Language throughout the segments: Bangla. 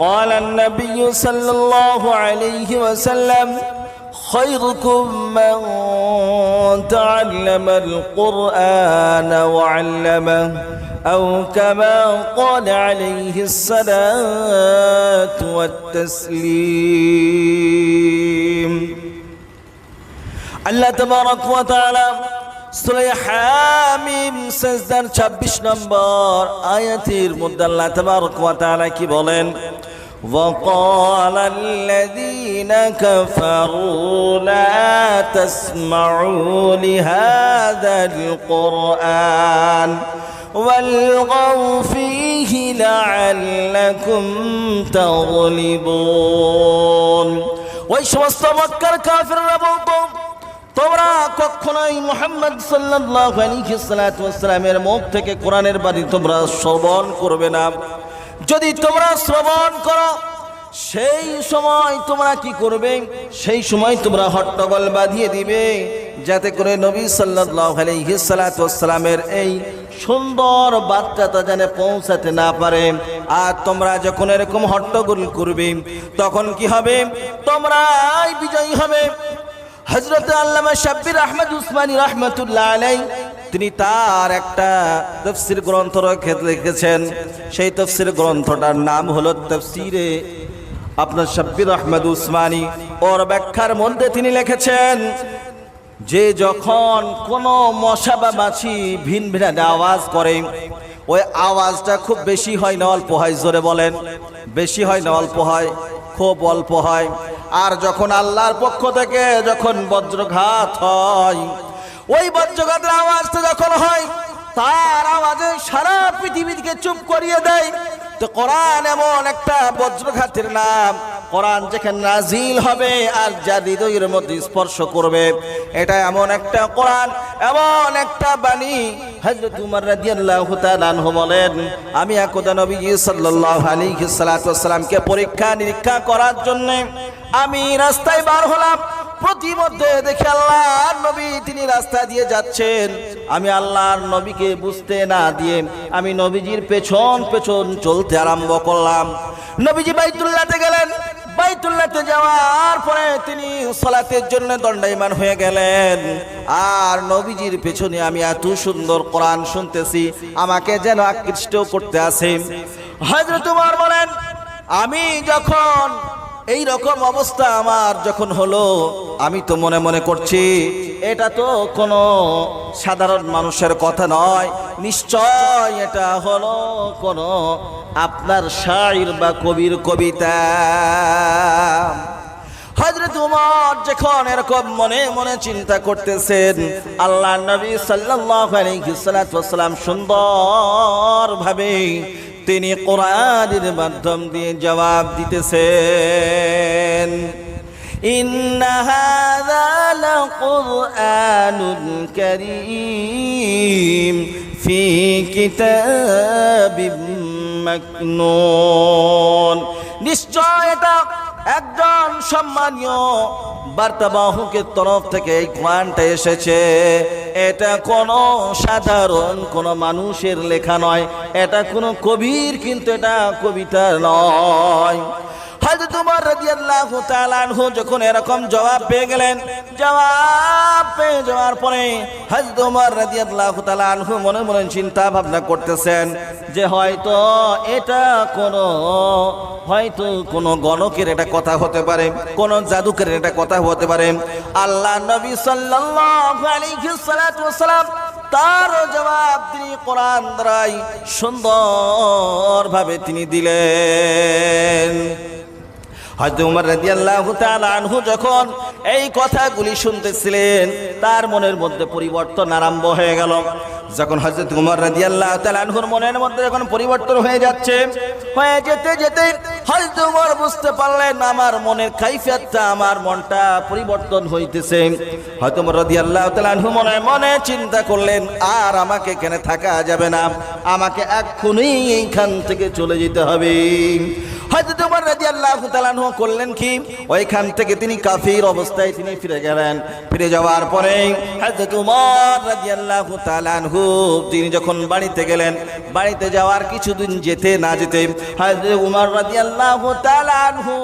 قال النبي صلى الله عليه وسلم خيركم من تعلم القرآن وعلمه أو كما قال عليه الصلاة والتسليم الله تبارك وتعالى সূরা হামিম সিজদার 26 নম্বর আয়াতের মধ্যে আল্লাহ তাবারক ওয়া তাআলা কি বলেন وقال الذين كفروا لا تسمعوا لهذا القرآن والغوا فيه لعلكم تغلبون ওই সমস্ত মক্কার কাফিররা বলতো তোমরা কখনোই মুহাম্মদ সাল্লাল্লাহু আলাইহি ওয়াসাল্লামের মুখ থেকে কোরআনের বাণী তোমরা শ্রবণ করবে না। যদি তোমরা শ্রবণ করো সেই সময় তোমরা কি করবে? সেই সময় তোমরা হট্টগোল বাঁধিয়ে দিবে যাতে করে নবী সাল্লাল্লাহু আলাইহি ওয়াসাল্লামের এই সুন্দর বার্তাটা যেন পৌঁছাতে না পারে। আর তোমরা যখন এরকম হট্টগোল করবে তখন কি হবে? তোমরাই বিজয়ী হবে। হযরত আল্লামা শাব্বির আহমদ উসমানী রাহমাতুল্লাহ আলাইহি তিনি তার একটা তাফসীর গ্রন্থ লিখেছেন। সেই তাফসীর গ্রন্থটার নাম হলো তাফসীরে আপনার শাব্বির আহমদ উসমানী। ওর ব্যাখ্যার মধ্যে তিনি লিখেছেন যে যখন কোনো মশা বা মাছি ভিন ভিন আওয়াজ করে, ওই আওয়াজটা খুব বেশি হয় না অল্প হয়? জোরে বলেন। বেশি হয় না অল্প হয়? খুব অল্প হয়। আর যখন আল্লাহর পক্ষ থেকে যখন বজ্রঘাত হয়, ওই বজ্রঘাতের আওয়াজটা যখন হয় তার আওয়াজে সারা পৃথিবীকে চুপ করিয়ে দেয়। তো কোরআন এমন একটা বজ্রঘাতের নাম, কোরআন যেখানে নাজিল হবে আর যার হৃদয়ের মধ্যে স্পর্শ করবে, এটা এমন একটা কোরআন, এমন একটা বাণী। হযরত উমর রাদিয়াল্লাহু তাআলা আনহু বলেন, আমি একদা নবীজি সাল্লাল্লাহু আলাইহি ওয়াসাল্লামকে পরীক্ষা নিরীক্ষা করার জন্য আমি রাস্তায় বার হলাম। প্রতিমধ্যে দেখে আল্লাহর নবী তিনি রাস্তা দিয়ে যাচ্ছেন। আমি আল্লাহর নবীকে বুঝতে না দিয়ে আমি নবীজির পেছন পেছন চলতে আরম্ভ করলাম। নবীজি বাইতুল্লাহতে গেলেন। বাইতুল্লাহতে যাওয়ার পরে তিনি সালাতের জন্য দণ্ডায়মান হয়ে গেলেন। আর নবীজির পেছনে আমি এত সুন্দর কোরআন শুনতেছি, আমাকে যেন আকৃষ্ট করতে আছে। হযরত উমর বলেন, আমি যখন এই রকম অবস্থা আমার যখন হলো, আমি তো মনে মনে করছি এটা তো কোনো সাধারণ মানুষের কথা নয়, নিশ্চয় এটা হলো কোনো আপনার শায়র বা কবির কবিতা। হযরত উমর যখন এরকম মনে মনে চিন্তা করতেছেন, আল্লাহর নবী সাল্লাল্লাহু আলাইহি ওয়াসাল্লাম সুন্দরভাবে তিনি কোরআনের মাধ্যম দিয়ে জবাব দিতেছেন, ইন্না হাযা লাকুরআনুন কারীম ফি কিতাবিম মাকনুন। নিশ্চয় এটা একজন সম্মানীয় বার্তাবাহকের তরফ থেকে এই কোরআনটা এসেছে। এটা কোনো সাধারণ কোনো মানুষের লেখা নয়, এটা কোনো কবির কিন্তু এটা কবিতা নয়। হযরত উমর রাদিয়াল্লাহু তাআলা আনহু যখন এরকম জবাব পেয়ে গেলেন, জবাব পেয়ে যাওয়ার পরে হযরত উমর রাদিয়াল্লাহু তাআলা আনহু মনে মনে চিন্তা ভাবনা করতেছেন যে হয়তো এটা কোনো গণকের এটা কথা হতে পারে, কোন জাদুকের এটা কথা হতে পারে। আল্লাহ নবী সাল্লাল্লাহু আলাইহি ওয়াসাল্লাম তার জবাব তিনি কোরআন দ্বারাই সুন্দরভাবে তিনি দিলেন। হযরত উমর রাদিয়াল্লাহু তাআলা আনহু যখন এই কথাগুলি শুনতেছিলেন, তার মনের মধ্যে পরিবর্তন আরম্ভ হয়ে গেল। যখন হযরত উমর রাদিয়াল্লাহু তাআলা আনহুর মনের মধ্যে যখন পরিবর্তন হয়ে যাচ্ছে, হয়ে যেতে যেতে হযরত উমর বুঝতে পারলেন আমার মনের কাইফিয়াতটা, আমার মনটা পরিবর্তন হইতেছে। হযরত উমর রাদিয়াল্লাহু তাআলা আনহু মনে মনে চিন্তা করলেন, আর আমাকে এখানে থাকা যাবে না, আমাকে এক্ষুনি এইখান থেকে চলে যেতে হবে। হযরত ওমর রাদিয়াল্লাহু তাআলা আনহু করলেন কি, ওইখান থেকে তিনি কাফির অবস্থায় তিনি ফিরে গেলেন। ফিরে যাওয়ার পরে হযরত ওমর রাদিয়াল্লাহু তাআলা আনহু তিনি যখন বাড়িতে গেলেন, বাড়িতে যাওয়ার কিছুদিন যেতে না যেতে হযরত ওমর রাদিয়াল্লাহু তাআলা আনহু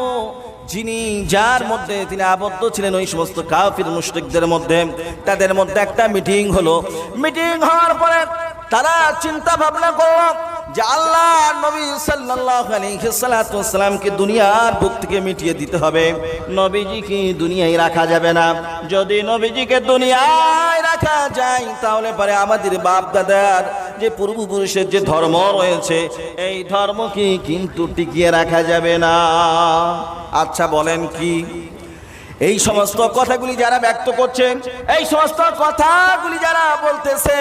যিনি যার মধ্যে তিনি আবদ্ধ ছিলেন ওই সমস্ত কাফির মুশরিকদের মধ্যে, তাদের মধ্যে একটা মিটিং হলো। মিটিং হওয়ার পরে তারা চিন্তা ভাবনা করলো যে আল্লাহ নবী সাল্লাল্লাহু আলাইহি সাল্লামকে দুনিয়ার বুক থেকে মিটিয়ে দিতে হবে, নবীজিকে দুনিয়ায় রাখা যাবে না। যদি নবীজিকে দুনিয়ায় রাখা যায় তাহলে পরে আমাদের বাপ দাদার যে পূর্বপুরুষের যে ধর্ম রয়েছে এই ধর্মকে কিন্তু টিকিয়ে রাখা যাবে না। আচ্ছা বলেন কি, এই সমস্ত কথাগুলি যারা ব্যক্ত করছেন, এই সমস্ত কথাগুলি যারা বলতেছে,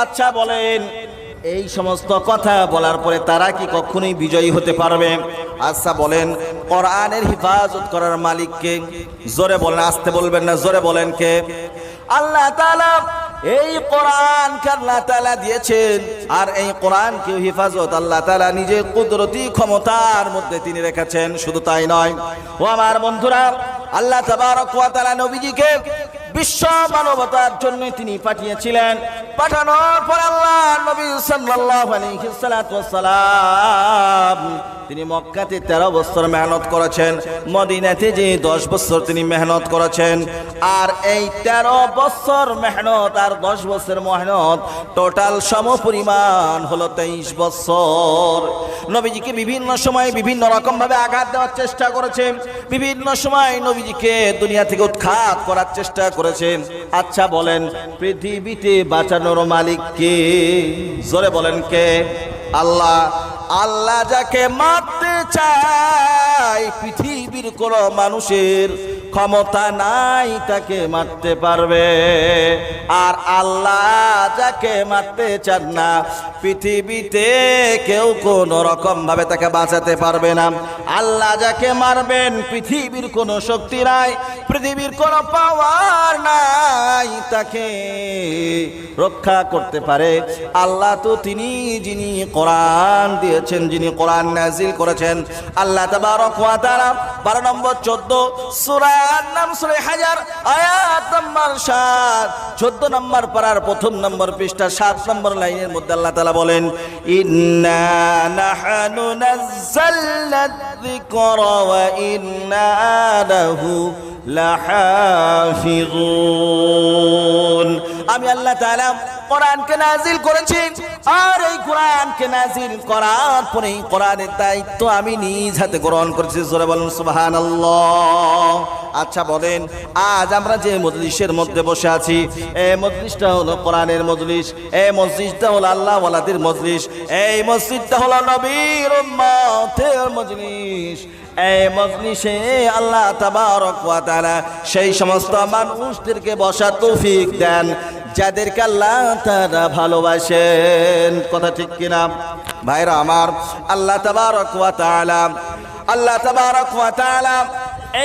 আচ্ছা বলেন এই সমস্ত কথা বলার পরে তারা কি কখনোই বিজয়ী হতে পারবে? আচ্ছা বলেন কোরআনের হিফাজত করার মালিককে? জোরে বলেন, আসতে বলবেন না, জোরে বলেন কে? আল্লাহ তাআলা এই কোরআনকে আল্লাহ তাআলা দিয়েছেন, আর এই কোরআনকে হিফাজত আল্লাহ তাআলা নিজের কুদরতি ক্ষমতার মধ্যে তিনি রেখেছেন। শুধু তাই নয় ও আমার বন্ধুরা, আল্লাহ তাবারক ওয়া তাআলা নবীজিকে বিশ্ব মানবতার জন্য তিনি পাঠিয়েছিলেন। পাঠানোর পর আল্লাহ নবী সাল্লাল্লাহু আলাইহি সাল্লাম তিনি মক্কাতে 13 বছর মেহনত করেছেন, মদিনাতে যে 10 বছর তিনি মেহনত করেছেন। আর এই 13 বছর মেহনত আর 10 বছর মেহনত টোটাল সমপরিমাণ হলো 23 বছর। নবীজিকে বিভিন্ন সময় বিভিন্ন রকম ভাবে আঘাত দেওয়ার চেষ্টা করেছেন, বিভিন্ন সময় নবীজিকে দুনিয়া থেকে উৎখাত করার চেষ্টা করেছেন। আচ্ছা বলেন পৃথিবীতে বাঁচানোর মালিক কে? জোরে বলেন কে? আল্লাহ। আল্লাহ যাকে মারতে চায় পৃথিবীর কোন মানুষের ক্ষমতা নাই তাকে মারতে পারবে, আর আল্লাহ যাকে মারতে চান না পৃথিবীতে কেউ কোন রকম ভাবে তাকে বাঁচাতে পারবে না। আল্লাহ যাকে মারবেন পৃথিবীর কোনো শক্তি নাই, পৃথিবীর কোনো পাওয়ার নাই তাকে রক্ষা করতে পারে। আল্লাহ তো তিনি যিনি কোরআন দিয়েছেন, যিনি কোরআন নাজিল করেছেন। আল্লাহ তাবারক ওয়া তাআলা 12 নম্বর 14 সূরার নাম সূরা হাজার, আয়াত নম্বর 7, 14 নম্বর পারার প্রথম নম্বর পৃষ্ঠা 7 নম্বর লাইনের মধ্যে আল্লাহ তাআলা বলেন, ইন্না নাহনু নাযালনা যিকরা ওয়া ইন্না লাহু লাহাফিজুন। আমি আল্লাহ তাআলা কোরআনকে নাজিল করেছি, আর এই কোরআনকে নাজিল করার পরে কোরআনের দায়িত্ব আমি নিজ হাতে গ্রহণ করেছি। জোরে বলুন সুবহানাল্লাহ। আচ্ছা বলেন আজ আমরা যে মজলিসের মধ্যে বসে আছি এই মজলিসটা হলো কোরআনের মজলিস, এই মসজিদটা হলো আল্লাহ ওয়ালাদের মজলিস, এই মসজিদটা হলো নবীর উম্মতের মজলিস। এই মজলিসে আল্লাহ তাবারক ওয়া তাআলা সেই সমস্ত মানুষদেরকে বসার তৌফিক দেন যাদেরকে আল্লাহ তাআলা ভালোবাসেন। কথা ঠিক কিনা ভাইরা আমার? আল্লাহ তাবারক ওয়া তাআলা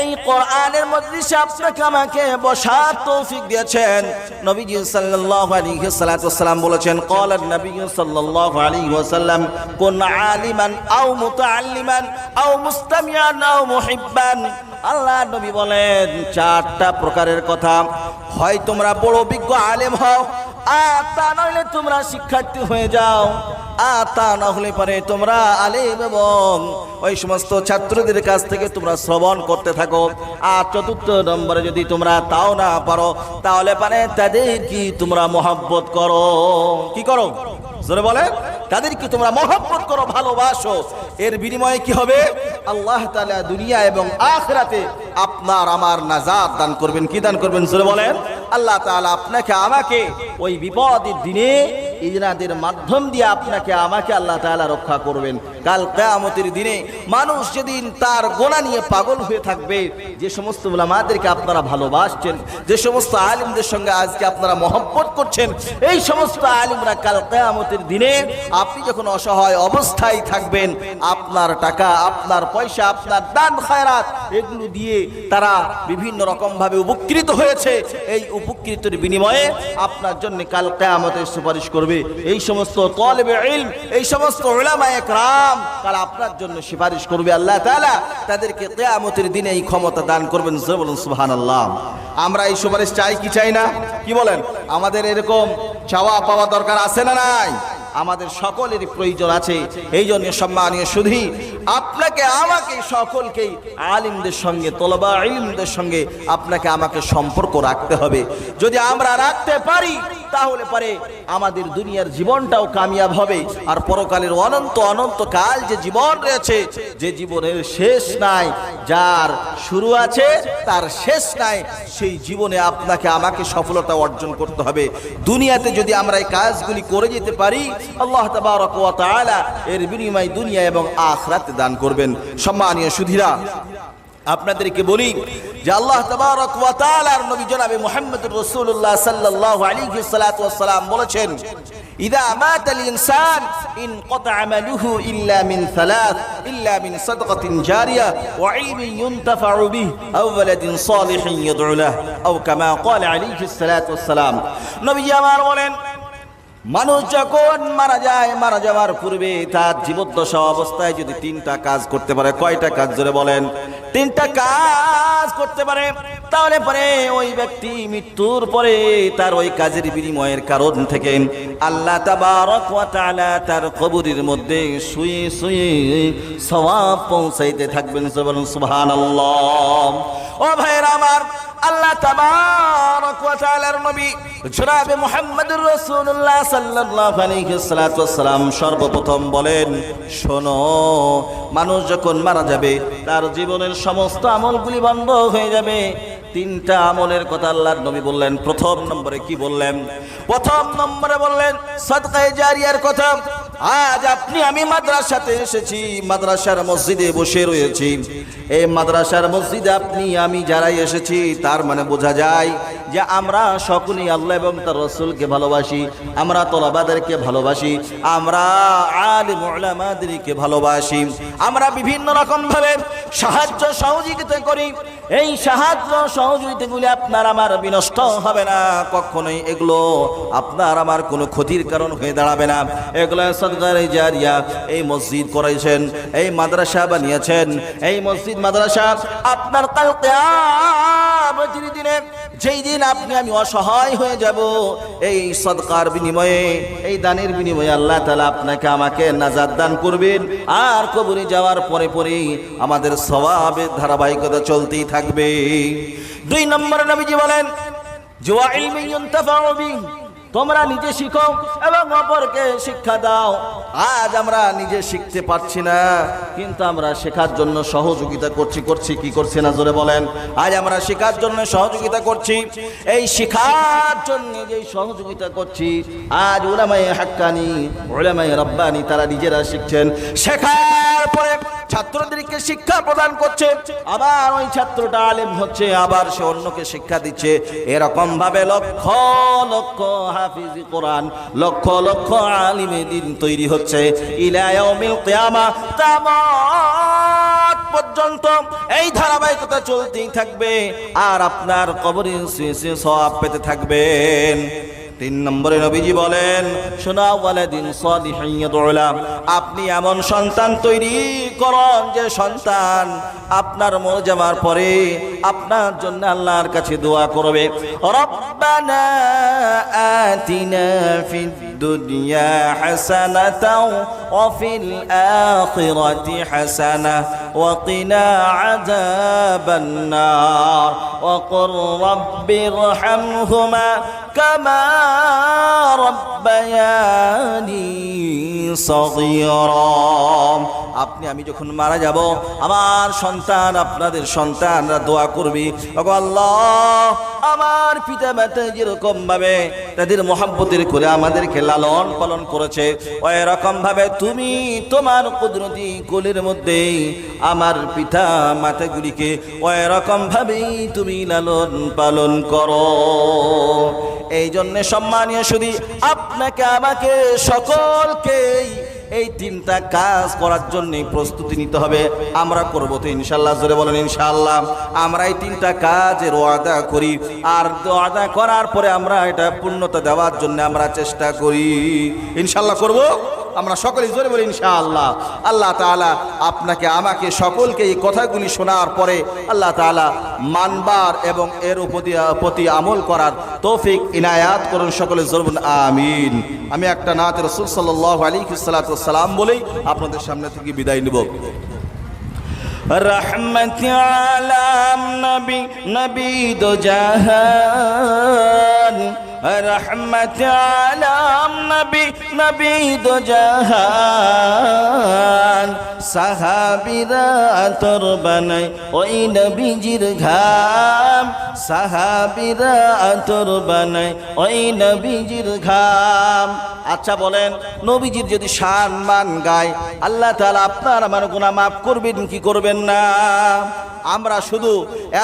এই কোরআনের মজলিসে আপনাকে আমাকে বসার তৌফিক দিয়েছেন। নবীজি সাল্লাল্লাহু আলাইহি ওয়াসাল্লাম বলেছেন, ক্বালা নবী সাল্লাল্লাহু আলাইহি ওয়াসাল্লাম, কুন আলিমান আও মুতাআল্লিমান আও মুস্তামিআন আও মুহিব্বান। আল্লাহ নবী বলেন 4টা প্রকারের কথা, হয় তোমরা বড় বিজ্ঞ আলেম হও, আর তা নইলে তোমরা শিক্ষার্থী হয়ে যাও, আর তা না হলে পরে তোমরা আলেম এবং ওই সমস্ত ছাত্রদের কাছ থেকে তোমরা শ্রবণ করতে থাকো। আর 4র্থ নম্বরে যদি তোমরা তাও না পারো তাহলে পারে তাদের কি তোমরা মহব্বত করো। কি করো? জোরে বলে, তাদেরকে তোমরা মহব্বত করো, ভালোবাসো। এর বিনিময়ে কি হবে? আল্লাহ তাআলা দুনিয়া এবং আখিরাতে আপনার আমার নাজাত দান করবেন। কি দান করবেন? জোরে বলেন। আল্লাহ তাআলা আপনাকে আমাকে ওই বিপদের দিনে ইজরাদের মাধ্যম দিয়ে আপনাকে আমাকে আল্লাহ তাআলা রক্ষা করবেন। কাল কিয়ামতের দিনে মানুষ যেদিন তার গোনা নিয়ে পাগল হয়ে থাকবে, যে সমস্ত উলামাদেরকে আপনারা ভালোবাসছেন, যে সমস্ত আলেমদের সঙ্গে আজকে আপনারা মহব্বত করছেন, এই সমস্ত আলেমরা কাল কিয়ামতের দিনে আপনি যখন অসহায় অবস্থায় থাকবেন, আপনার টাকা, আপনার পয়সা, আপনার দান খায়রাত এগুলো দিয়ে তারা বিভিন্ন রকম ভাবে উপকৃত হয়েছে। এই উপকৃতের বিনিময়ে আপনার জন্য কাল কিয়ামতে সুপারিশ করবে। করবে, এই সমস্ত তালেবে ইলম, এই সমস্ত উলামায়ে কেরাম কাল আপনার জন্য সুপারিশ করবে। আল্লাহ তাআলা তাদেরকে কিয়ামতের দিনে এই ক্ষমতা দান করবেন। বলুন সুবহানাল্লাহ। আমরা এই সুপারিশ চাই কি চাই না? কি বলেন? আমাদের এরকম চাওয়া পাওয়া দরকার আছে না নাই? আমাদের সকলেরই প্রয়োজন আছে। এই জন্য সম্মানীয় শুধু আপনাকে আমাকে সকলকেই আলিমদের সঙ্গে, তলবা ইলমদের সঙ্গে আপনাকে আমাকে সম্পর্ক রাখতে হবে। যদি আমরা রাখতে পারি তাহলে পরে আমাদের দুনিয়ার জীবনটাও কামিয়াব হবে, আর পরকালের অনন্ত অনন্ত কাল যে জীবন রয়েছে, যে জীবনের শেষ নাই, যার শুরু আছে তার শেষ নাই, সেই জীবনে আপনাকে আমাকে সফলতা অর্জন করতে হবে। দুনিয়াতে যদি আমরা এই কাজগুলি করে যেতে পারি, আল্লাহ তাবারক ওয়া তাআলা এর বিনিময় দুনিয়া এবং আখিরাতে দান করবেন। সম্মানীয় সুধীরা, আপনাদেরকে বলি যে আল্লাহ তাবারক ওয়া তাআলার নবী জনাবে মুহাম্মদুর রাসূলুল্লাহ সাল্লাল্লাহু আলাইহি সাল্লাতু ওয়াস সালাম বলেছেন, ইদা মাতাল ইনসান ইনকাতা আমালুহু ইল্লা মিন সালাত, ইল্লা মিন সাদকাতিন জারিয়া ওয়া ইলমিন ইউনতাফাউ বিহি আও ওয়ালাদিন সালিহিন ইয়াদউ লাহু আও কামা ক্বালা আলাইহি সাল্লাতু ওয়াস সালাম। নবী আমার বলেন, মানুষ যখন মারা যায়, মারা যাওয়ার পূর্বে তার জীবদ্দশা অবস্থায় যদি তিনটা কাজ করতে পারে, কয়টা কাজ জোরে বলেন? তিনটা কাজ করতে পারে, তাহলে পরে ওই ব্যক্তি মৃত্যুর পরে তার ওই কাজের বিনিময়ের কারণ থেকে আল্লাহ তাবারক ওয়া তাআলা তার কবরের মধ্যে শুয়ে শুয়ে সওয়াব পৌঁছাইতে থাকবেন। সুবহানাল্লাহ। ও ভাইরা আমার, আল্লাহ তাবারক ওয়া তাআলার নবী জনাবে মুহাম্মদুর রাসূলুল্লাহ সাল্লাল্লাহু আলাইহি ওয়াসাল্লাম সর্বপ্রথম বলেন, শোনো, মানুষ যখন মারা যাবে তার জীবনের সমস্ত আমলগুলি বন্ধ হয়ে যাবে। তিনটা আমলের কথা আল্লাহর নবী বললেন। প্রথম নম্বরে কি বললেন? প্রথম নম্বরে বললেন সাদকায়ে জারিয়ার কথা। আজ আপনি আমি মাদ্রাসাতে এসেছি, মাদ্রাসার মসজিদে বসে রয়েছি। এই মাদ্রাসার মসজিদে আপনি আমি যারাই এসেছি, তার মানে বোঝা যায় যে আমরা সকলেই আল্লাহ এবং তার রাসূলকে ভালোবাসি, আমরা তলাবাদেরকে ভালোবাসি, আমরা আলিম উলামাদেরকে ভালোবাসি, আমরা বিভিন্ন রকম ভাবে সাহায্য সহযোগিতা করি। এই সাহায্য সহযোগিতাগুলি আপনার আমার বিনষ্ট হবে না কখনোই, এগুলো আপনার আমার কোনো ক্ষতির কারণ হয়ে দাঁড়াবে না। এগুলো সাদকায়ে জারিয়া। এই মসজিদ করেছেন, এই মাদ্রাসা বানিয়েছেন, এই মসজিদ মাদ্রাসা আপনার কাল কিয়ামতের দিনে যেই দিন আপনি আমি অসহায় হয়ে যাব, এই সদকার বিনিময়ে, এই দানের বিনিময়ে আল্লাহ তাআলা আপনাকে আমাকে নাজাত দান করবেন। আর কবরে যাওয়ার পরে পরে আমাদের সওয়াবের ধারাবাহিকতা চলতেই থাকবে। দুই নম্বরে নবীজি বলেন, ওয়া ইলমিন ইউনতাফাউ বিহি, তোমরা নিজে শিখো এবং অপরকে শিক্ষা দাও। আজ আমরা নিজে শিখতে পারছি না, কিন্তু আমরা শেখার জন্য সহযোগিতা করছি কি করছি না জোরে বলেন? আজ আমরা শেখার জন্য সহযোগিতা করছি। এই শেখার জন্য যে সহযোগিতা করছি, আজ উলামায়ে হাক্কানি, উলামায়ে রাব্বানি তারা নিজেরা শিখছেন, শেখার পরে ছাত্রদেরকে শিক্ষা প্রদান করছে, আবার ওই ছাত্রটা আলেম হচ্ছে, আবার সে অন্যকে শিক্ষা দিচ্ছে। এরকম ভাবে লক্ষ লক্ষ হাফিজ কোরআন, লক্ষ লক্ষ আলিমে দিন তৈরি হচ্ছে। ইলা ইয়াউমিল কিয়ামা, কিয়ামত পর্যন্ত এই ধারাবাহিকতা চলতেই থাকবে, আর আপনার কবরে সওয়াব পেতে থাকবেন। তিন নম্বরে নবীজি বলেন, শোনা ওয়ালাদিন সালিহিন ইয়াদউ লাহু, আপনি এমন সন্তান তৈরি করুন যে সন্তান আপনার মরে যাওয়ার পরে আপনার জন্য আল্লাহর কাছে দোয়া করবে, রব্বানা আতিনা ফিদ দুনিয়া হাসানাতাও ওয়া ফিল আখিরাতি হাসানাহ ওয়া কিনা আযাবান নার ওয়া কুর রাব্বিরহামহুমা কামা রব্বায়ানি সগীরা। আপনি আমি যখন মারা যাব, আমার সন্তান, আপনাদের সন্তানরা দোয়া করবে, ওগো আল্লাহ, আমার পিতা মাতা যেরকম ভাবে তাদের মহব্বতের করে আমাদেরকে লালন পালন করেছে, ওই রকম ভাবে তুমি তোমার কুদরতি কোলের মধ্যে আমার পিতা মাতাগুলিকে ওই রকম ভাবেই তুমি লালন পালন করো। এই জন্য সম্মানীয় শুধু আপনাকে আমাকে সকলকেই এই তিনটা কাজ করার জন্য প্রস্তুতি নিতে হবে। আমরা করব তো ইনশাআল্লাহ, জোরে বলেন ইনশাআল্লাহ। আমরা এই তিনটা কাজের ওয়াদা করি, আর ওয়াদা করার পরে আমরা এটা পূর্ণতা দেওয়ার জন্য আমরা চেষ্টা করি। ইনশাআল্লাহ করব আমরা সকলেই, জোরে বলি ইনশাআল্লাহ। আল্লাহ তাআলা আপনাকে আমাকে সকলকে এই কথাগুলি শোনার পরে আল্লাহ তাআলা মানবার এবং এর প্রতি আমল করার তৌফিক ইনায়াত করুন সকলে, জোরে বলুন আমিন। আমি একটা নাতে রাসূল সাল্লাল্লাহু আলাইহি ওয়াসাল্লাম বলেই আপনাদের সামনে থেকে বিদায় নেব। रहमत आलम नबी नबी दो जहान, रहमत आलम नबी नबी दो जहान। সাহাবীরা আতর বানায় ওই নবীজির ঘাম, সাহাবীরা আতর বানায় ওই নবীজির ঘাম। আচ্ছা বলেন, নবীজির যদি শান মান গায়, আল্লাহ তাআলা আপনার আমার গুনাহ মাফ করবেন কি করবেন না? আমরা শুধু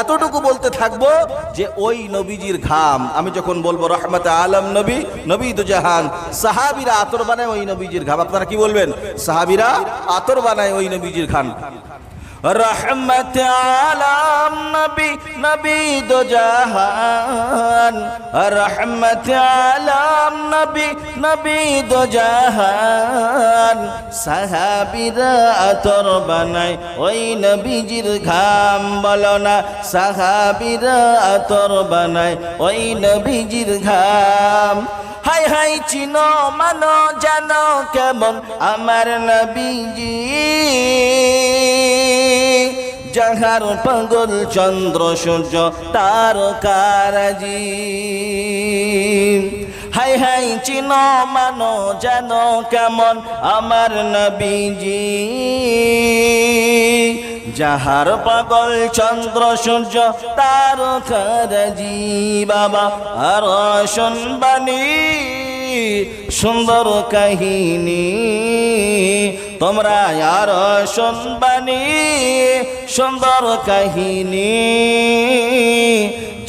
এতটুকু বলতে থাকবো যে ওই নবীজির ঘাম। আমি যখন বলবো রহমত আলম নবী নবী দু জাহান, সাহাবীরা আতর বানায় ওই নবীজির ঘাম, আপনারা কি বলবেন? সাহাবীরা আতর বানায় ওই নবীজির ঘাম। रहमत आलम नबी नबी दो जहान, रहमत आलम नबी नबी दो जहान। সাহাবীরা আতর বানায় ওই নবীজির ঘাম, বলো না সাহাবীরা আতর বানায় ওই নবীজির ঘাম। হাই হাই চিনো মানো জানো কেমন আমার নবীজি, যাহার পাগল চন্দ্র সূর্য তারকারাজি। হাই হাই চিনো মানো জানো কেমন আমার নবীজি, যাহার পাগল চন্দ্র সূর্য তারকারাজি। বাবা আর শুনবানি সুন্দর কাহিনী, তোমরা আর শুনবানি সুন্দর কাহিনী।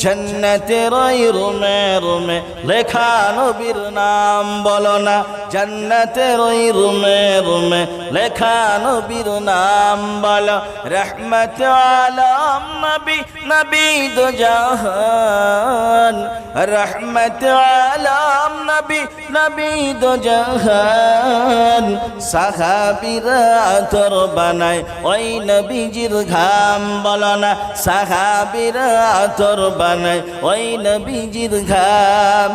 জন্নতের রুমে রুমে লেখা নবীর নাম, বলো না জন্নতের রুমে রুমে লেখা নবীর নাম। বলো রহমত আলম নবী নবী দো জাহান, রহমত আলম নবী নবী দো জাহান। সাহাবীরা আতর বানায় ওই নবীজির ঘাম, বলো না সাহাবীরা আতর বানায় ওই নবীজির ঘাম।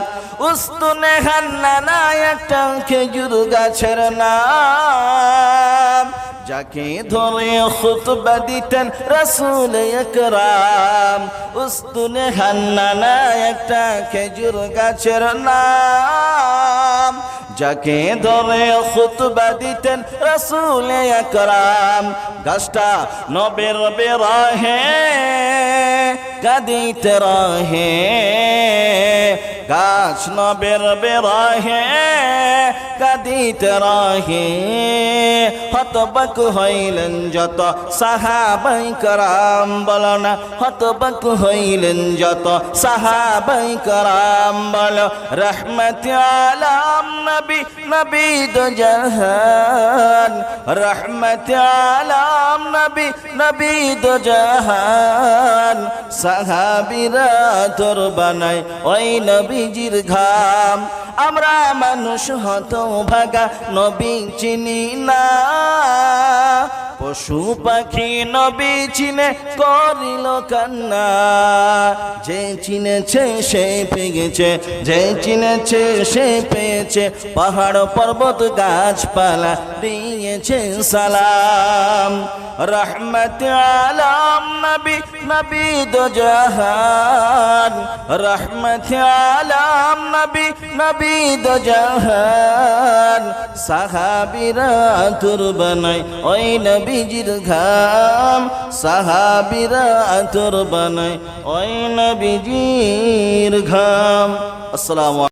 উস্তুনে হান্নানা একটা খেজুর গাছের নাম, যাকে ধরে খুতবা দিতেন রাসূল আকরাম। উস্তুনে হান্নানা একটা খেজুর গাছের নাম, যাকে ধরে খুতবা দিতেন রাসূল আকরাম। গাছটা নবের বেরাহে কাঁদিতে রহে, গাছ নবের বেরাহে কাঁদিতে রহে। হতবাক হইলেন যত সাহাবাই کرام, বলো না হতবাক হইলেন যত সাহাবাই کرام। বলো রহমত আলম নবী নবী দো জাহান, রহমত আলম নবী নবী দো জাহান। সাহাবীরা আতর বানায় ওই নবীজির ঘাম। আমরা মানুষ হতভাগা নবী চিনি না, পশু পাখি নবী চিনে করিল কান্না। যে চিনেছে সে পেয়েছে, যে চিনেছে সে পেয়েছে, পাহাড় পর্বত গাছপালা দিয়েছে সালাম। রহমত আলম নবী নবী দো জাহান, রহমত আলম নবী নবী দো জাহান। সাহাবীরা আতর বানায় ওই নবীজির ঘাম, সাহাবীরা আতর বানায় ওই নবীজির ঘাম। আসসালামু